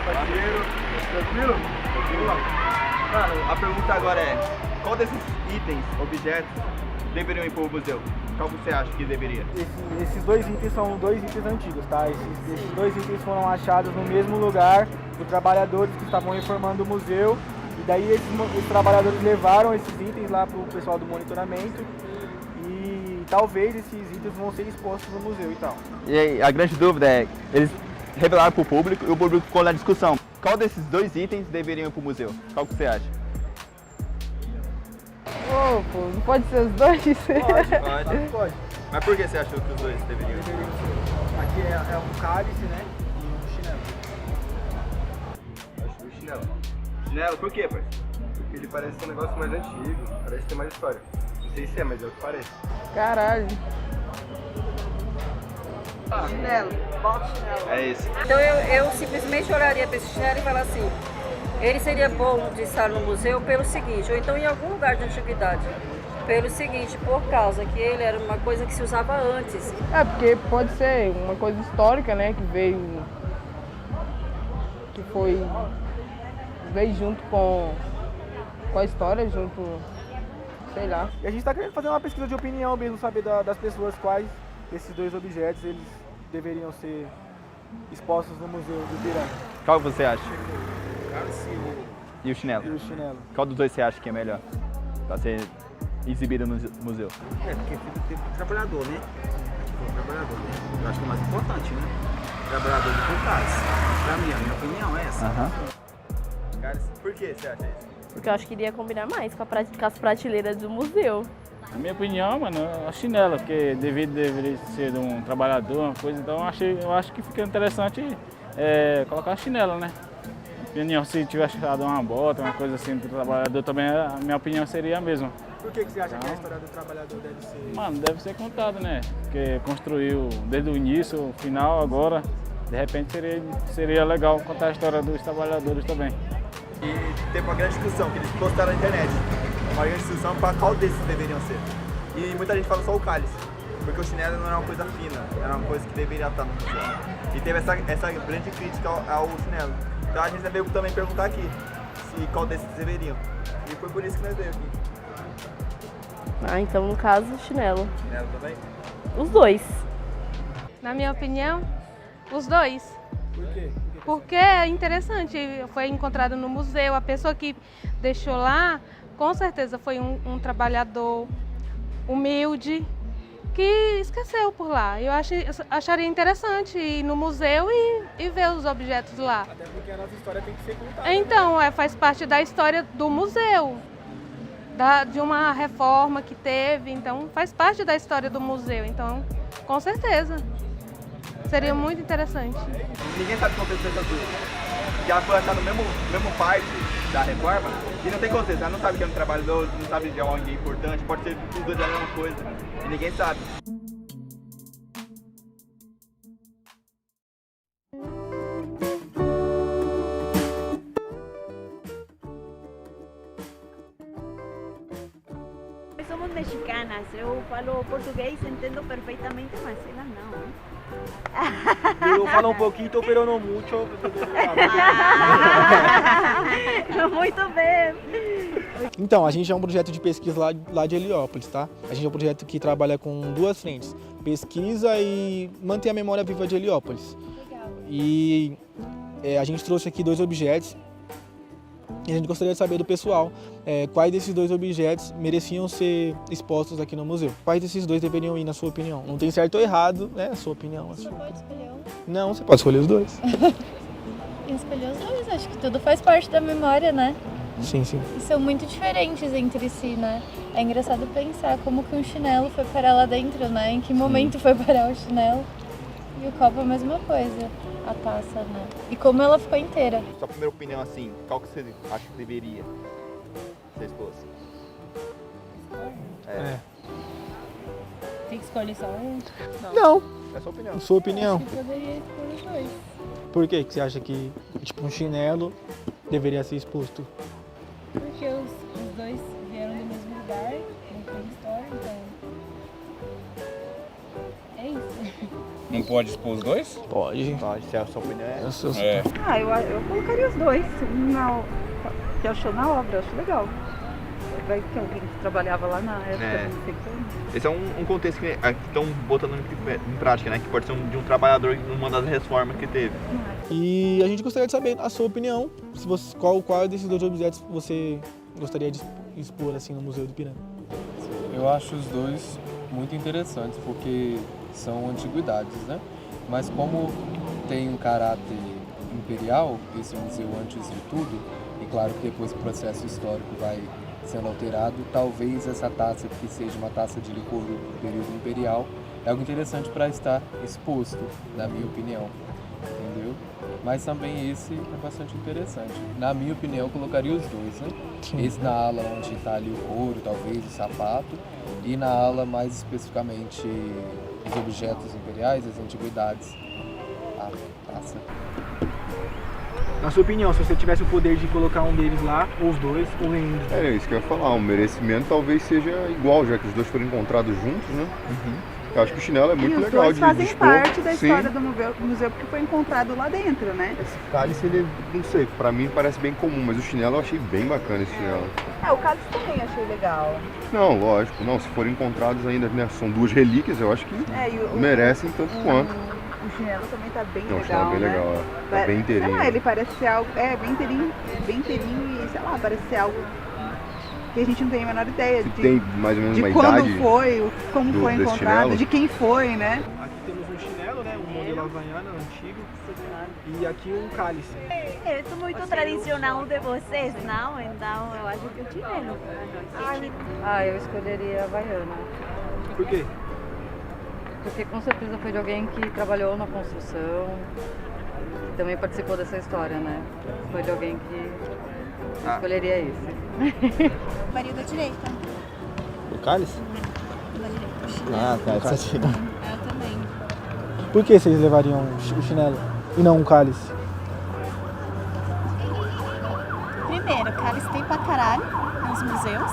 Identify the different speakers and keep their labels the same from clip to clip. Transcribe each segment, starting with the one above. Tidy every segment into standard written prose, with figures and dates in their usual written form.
Speaker 1: meu parceiro?
Speaker 2: Tranquilo? Tranquilo? Mano, a pergunta agora é, qual desses itens, objetos, deveriam ir para o museu? Qual você acha que deveria?
Speaker 1: Esses dois itens são dois itens antigos, tá? Esses dois itens foram achados no mesmo lugar por trabalhadores que estavam reformando o museu. E daí esses trabalhadores levaram esses itens lá para o pessoal do monitoramento. E talvez esses itens vão ser expostos no museu e tal.
Speaker 2: E aí, a grande dúvida é, eles revelaram para o público e o público ficou na discussão. Qual desses dois itens deveriam ir para o museu? Qual que você acha?
Speaker 3: Oh, pô, não pode ser os dois?
Speaker 2: Pode. Mas por que você achou que os dois deveriam?
Speaker 1: Aqui é um cálice, né? E um chinelo.
Speaker 4: Acho que o chinelo.
Speaker 2: Chinelo, por quê, pai?
Speaker 4: Porque ele parece ser um negócio mais antigo, parece ter mais história. Não sei se é, mas é o que parece.
Speaker 3: Caralho.
Speaker 5: Chinelo, bota chinelo.
Speaker 2: É isso.
Speaker 5: Então eu simplesmente olharia para esse chinelo e falar assim, ele seria bom de estar no museu pelo seguinte, ou então em algum lugar de antiguidade. Pelo seguinte, por causa que ele era uma coisa que se usava antes.
Speaker 3: É, porque pode ser uma coisa histórica, né, que veio junto com a história, junto, sei lá.
Speaker 1: E a gente está querendo fazer uma pesquisa de opinião mesmo, saber das pessoas quais esses dois objetos eles deveriam ser expostos no Museu do Ipiranga.
Speaker 2: Qual você acha? E o chinelo?
Speaker 1: E o chinelo.
Speaker 2: Qual dos dois você acha que é melhor para ser exibido no museu?
Speaker 6: É, porque tem trabalhador, né? Trabalhador, né? Eu acho que é o mais importante, né? Trabalhador de contatos. Pra mim, a minha opinião é essa.
Speaker 2: Cara, por que você acha isso?
Speaker 7: Porque eu acho que iria combinar mais com as prateleiras do museu.
Speaker 8: Na minha opinião, mano, a chinela, porque deveria ser de um trabalhador, uma coisa, então eu acho que fica interessante colocar a chinela, né? Opinião, se tiver achado uma bota, uma coisa assim do trabalhador, também a minha opinião seria a mesma.
Speaker 1: Por que você acha que a história do trabalhador deve ser...
Speaker 8: Mano, deve ser contada, né? Porque construiu desde o início, o final, agora, de repente seria legal contar a história dos trabalhadores também.
Speaker 2: E teve uma grande discussão que eles postaram na internet. Uma grande discussão para qual desses deveriam ser. E muita gente fala só o cálice, porque o chinelo não era uma coisa fina, era uma coisa que deveria estar no museu. E teve essa grande crítica ao chinelo. Então a gente veio também perguntar aqui se qual desses deveriam. E foi por isso que nós veio aqui.
Speaker 7: Ah, então no caso, chinelo.
Speaker 2: Chinelo também?
Speaker 7: Os dois.
Speaker 9: Na minha opinião, os dois.
Speaker 1: Por quê?
Speaker 9: Porque é interessante, foi encontrado no museu, a pessoa que deixou lá, com certeza foi um trabalhador humilde, que esqueceu por lá. Eu acharia interessante ir no museu e ver os objetos lá.
Speaker 1: Até porque a nossa história tem que ser contada.
Speaker 9: Então, faz parte da história do museu, de uma reforma que teve, então faz parte da história do museu, então com certeza. Seria muito interessante.
Speaker 2: Ninguém sabe o contexto dessa coisa. Que ela foi achada no mesmo parte da reforma e não tem contexto. Ela não sabe que é um trabalhador, não sabe de alguém importante, pode ser os dois a mesma coisa e ninguém sabe.
Speaker 10: Somos mexicanas, eu falo português, entendo perfeitamente, mas elas não.
Speaker 1: Eu falo um pouquinho, pero não muito.
Speaker 10: Muito bem.
Speaker 1: Então, a gente é um projeto de pesquisa lá de Heliópolis, tá? A gente é um projeto que trabalha com duas frentes, pesquisa e manter a memória viva de Heliópolis. E a gente trouxe aqui dois objetos e a gente gostaria de saber do pessoal quais desses dois objetos mereciam ser expostos aqui no museu. Quais desses dois deveriam ir, na sua opinião? Não tem certo ou errado, né? A sua opinião.
Speaker 7: Você não pode escolher um?
Speaker 1: Não, você pode escolher os dois.
Speaker 7: Escolher os dois, acho que tudo faz parte da memória, né?
Speaker 1: Sim, sim.
Speaker 7: E são muito diferentes entre si, né? É engraçado pensar como que um chinelo foi parar lá dentro, né? Em que momento foi parar o chinelo. E o copo a mesma coisa, a taça, né? E como ela ficou inteira.
Speaker 2: Sua primeira opinião, assim, qual que você acha que deveria ser exposto?
Speaker 7: Tem que escolher só um?
Speaker 1: Não.
Speaker 2: É a sua opinião.
Speaker 1: Sua opinião.
Speaker 7: Acho que poderia expor os dois.
Speaker 1: Por que você acha que tipo, um chinelo deveria ser exposto?
Speaker 7: Porque os dois vieram do mesmo lugar, não tem história, então... É isso.
Speaker 11: Não pode expor os dois?
Speaker 1: Pode.
Speaker 2: Pode ser a sua opinião.
Speaker 11: É.
Speaker 12: Eu colocaria os dois. Que achou na obra, eu acho legal. Vai que alguém que trabalhava lá na época, não sei como.
Speaker 2: Esse é um contexto que estão botando em prática, né? Que pode ser de um trabalhador numa das reformas que teve.
Speaker 1: E a gente gostaria de saber a sua opinião, se você, qual desses 2 objetos você gostaria de expor assim no Museu do Ipiranga.
Speaker 13: Eu acho os dois muito interessantes, porque são antiguidades, né? Mas como tem um caráter imperial, esse museu antes de tudo, e claro que depois o processo histórico vai sendo alterado, talvez essa taça que seja uma taça de licor do período imperial é algo interessante para estar exposto, na minha opinião, entendeu? Mas também esse é bastante interessante. Na minha opinião, eu colocaria os dois, né? Esse na ala onde está ali o couro, talvez o sapato, e na ala mais especificamente os objetos imperiais, as antiguidades, a taça.
Speaker 1: Na sua opinião, se você tivesse o poder de colocar um deles lá, ou os dois, ou nenhum dos dois?
Speaker 14: É isso que eu ia falar, o merecimento talvez seja igual, já que os dois foram encontrados juntos, né? Eu acho que o chinelo é muito legal de expor.
Speaker 12: E os dois fazem parte da história do museu porque foi encontrado lá dentro, né?
Speaker 14: Esse cálice, ele, não sei, pra mim parece bem comum, mas o chinelo eu achei bem bacana esse chinelo.
Speaker 12: O cálice também achei legal.
Speaker 14: Não, lógico, não, se forem encontrados ainda, né, são 2 relíquias, eu acho que merecem tanto quanto.
Speaker 12: O chinelo também tá bem
Speaker 14: Não,
Speaker 12: legal,
Speaker 14: o chinelo é bem legal, tá bem inteirinho.
Speaker 12: Sei lá, ele parece ser algo, bem inteirinho e, sei lá, parece ser algo que a gente não tem a menor ideia
Speaker 14: de tem mais ou menos
Speaker 12: de
Speaker 14: uma
Speaker 12: quando
Speaker 14: idade
Speaker 12: foi, como foi encontrado,
Speaker 14: chinelo?
Speaker 12: de quem foi, né?
Speaker 1: Aqui temos um chinelo, né, um modelo havaiano antigo, e aqui um cálice.
Speaker 10: Eu sou muito tradicional de vocês, não? Então eu acho que o chinelo.
Speaker 5: Eu escolheria a Havaiana.
Speaker 1: Por quê?
Speaker 5: Porque com certeza foi de alguém que trabalhou na construção, que também participou dessa história, né? Foi de alguém que eu escolheria esse.
Speaker 7: Varia da direita.
Speaker 1: O cálice?
Speaker 7: Da direita.
Speaker 1: Cálice.
Speaker 7: Eu também.
Speaker 1: Por que vocês levariam o chinelo e não um cálice?
Speaker 7: Primeiro, cálice tem pra caralho nos museus.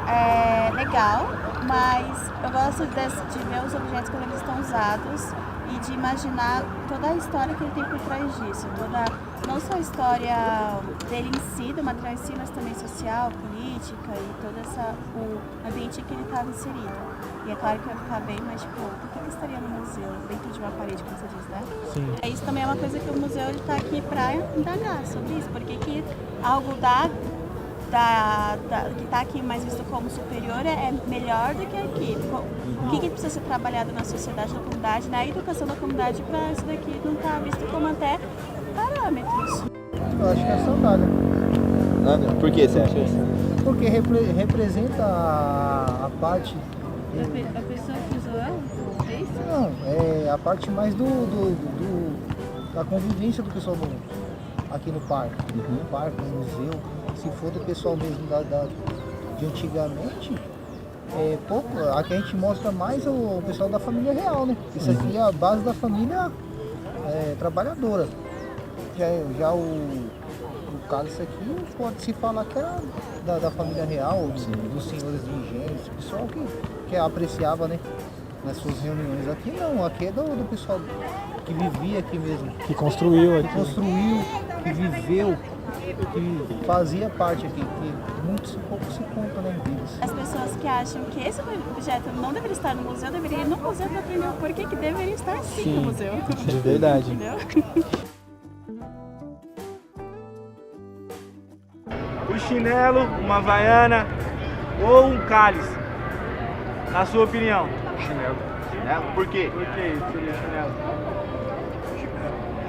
Speaker 7: É legal, mas eu gosto de ver os objetos quando eles estão usados e de imaginar toda a história que ele tem por trás disso. Não só a história dele em si, do material em si, mas também social, política e todo o ambiente em que ele estava inserido. E é claro que vai ficar bem, mas tipo, por que ele estaria no museu, dentro de uma parede, como você diz, né?
Speaker 1: Sim.
Speaker 7: Isso também é uma coisa que o museu está aqui para indagar sobre isso, porque que algo que está aqui mais visto como superior é melhor do que aqui. O que precisa ser trabalhado na sociedade, na comunidade, na educação da comunidade para isso daqui não estar visto como até parâmetros.
Speaker 15: Eu acho que é a sandália.
Speaker 2: Por que você acha isso?
Speaker 15: Porque representa a parte...
Speaker 7: A pessoa que usou ela? É isso?
Speaker 15: Não, é a parte mais da convivência do pessoal aqui no parque. No parque, no museu. Se for do pessoal mesmo de antigamente, pouco. Aqui a gente mostra mais o pessoal da família real, né? Isso aqui é a base da família trabalhadora. Já o cálice aqui pode se falar que era da família real, dos senhores de engenho, esse pessoal que apreciava, né? Nas suas reuniões. Aqui não, aqui é do pessoal que vivia aqui mesmo.
Speaker 1: Que construiu aqui.
Speaker 15: Que construiu, que viveu, que fazia parte aqui, que pouco se conta, né, em vidas.
Speaker 7: As pessoas que acham que esse objeto não deveria estar no museu, deveriam ir no museu para aprender o porquê que deveria estar sim no museu.
Speaker 1: De verdade.
Speaker 7: Entendeu?
Speaker 1: Um chinelo, uma havaiana ou um cálice? Na sua opinião?
Speaker 2: Chinelo. Chinelo? Por quê?
Speaker 1: Por que isso seria chinelo?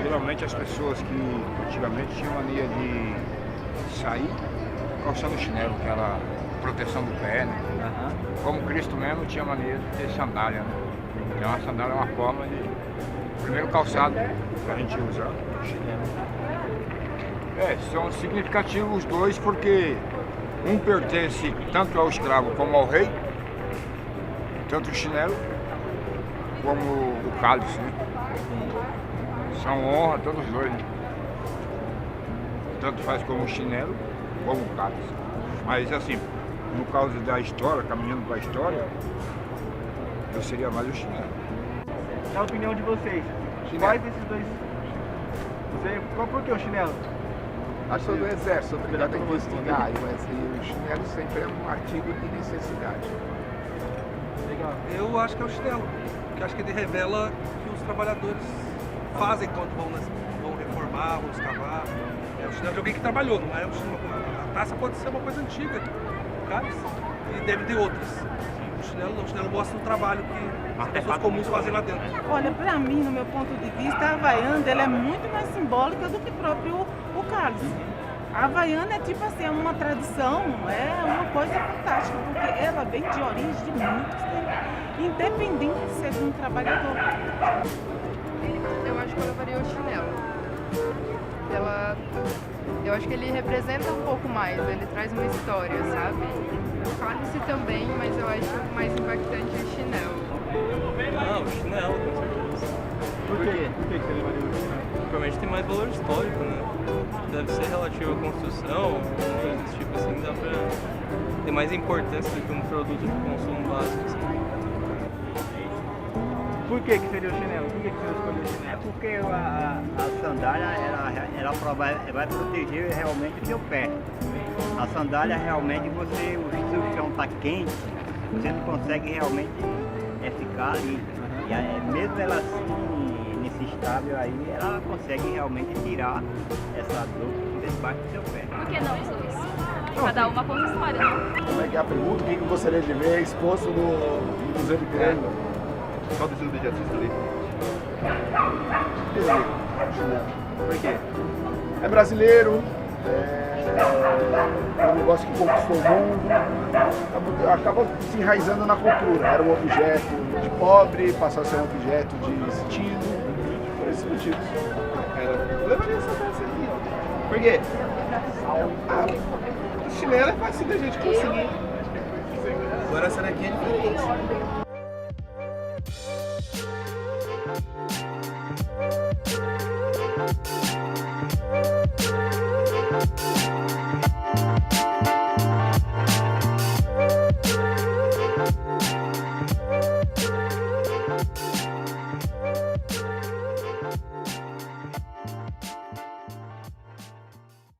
Speaker 16: Geralmente as pessoas que antigamente tinham mania de sair calçando chinelo, aquela proteção do pé, né? Como Cristo mesmo tinha mania de ter sandália, né? Então a sandália é uma forma de... Primeiro calçado pra gente usar, chinelo. São significativos os dois porque um pertence tanto ao escravo como ao rei, tanto o chinelo como o cálice, né? São honra todos os dois, né? Tanto faz como o chinelo como o cálice. Mas assim, no caso da história, caminhando para a história, eu seria mais o chinelo.
Speaker 2: na opinião de vocês, quais desses dois... Por que o chinelo?
Speaker 11: Eu sou do exército, sou obrigado a investigar, mas o chinelo sempre é um artigo de necessidade.
Speaker 2: Legal.
Speaker 17: Eu acho que é o chinelo, porque acho que ele revela o que os trabalhadores fazem quando vão reformar, vão escavar. É o chinelo de alguém que trabalhou, não é o chinelo. A taça pode ser uma coisa antiga, cálice, e deve ter outras. O chinelo não, o chinelo mostra o trabalho que as pessoas comuns fazem lá dentro.
Speaker 18: Olha, pra mim, no meu ponto de vista, a Havaiana ela é muito mais simbólica do que próprio o cálice. A Havaiana é tipo assim, é uma tradição, é uma coisa fantástica, porque ela vem de origem de muitos tempos, independente de ser de um trabalhador.
Speaker 19: Eu acho que eu levaria o chinelo. Eu acho que ele representa um pouco mais, ele traz uma história, sabe? O cálice também, mas eu acho mais impactante o chinelo.
Speaker 20: Não, o chinelo, com certeza.
Speaker 2: Por quê? Por que você levaria o chinelo?
Speaker 20: Provavelmente tem mais valor histórico, né? Deve ser relativo à construção, coisas desse tipo assim, dá pra ter mais importância do que um produto de consumo básico. Assim.
Speaker 2: Por que seria o chinelo? Por que você escolheu o chinelo?
Speaker 21: Porque a sandália ela vai proteger realmente o seu pé. A sandália realmente o seu chão está quente, você não consegue realmente ficar ali. E mesmo ela assim, nesse estável aí, ela consegue realmente tirar essa dor debaixo do seu pé.
Speaker 22: Por que não os dois? Cada uma conta história, não?
Speaker 23: Como é que é a pergunta? O que gostaria de ver exposto no Museu do Ipiranga?
Speaker 14: Só do de artista ali.
Speaker 23: Por quê? É brasileiro, é um negócio que conquistou o mundo, acaba se enraizando na cultura. Era um objeto de pobre, passou a ser um objeto de estilo, por esses motivos.
Speaker 2: Eu levaria essa peça aqui. Por quê? O chinelo é fácil da gente conseguir. Agora essa daqui é diferente.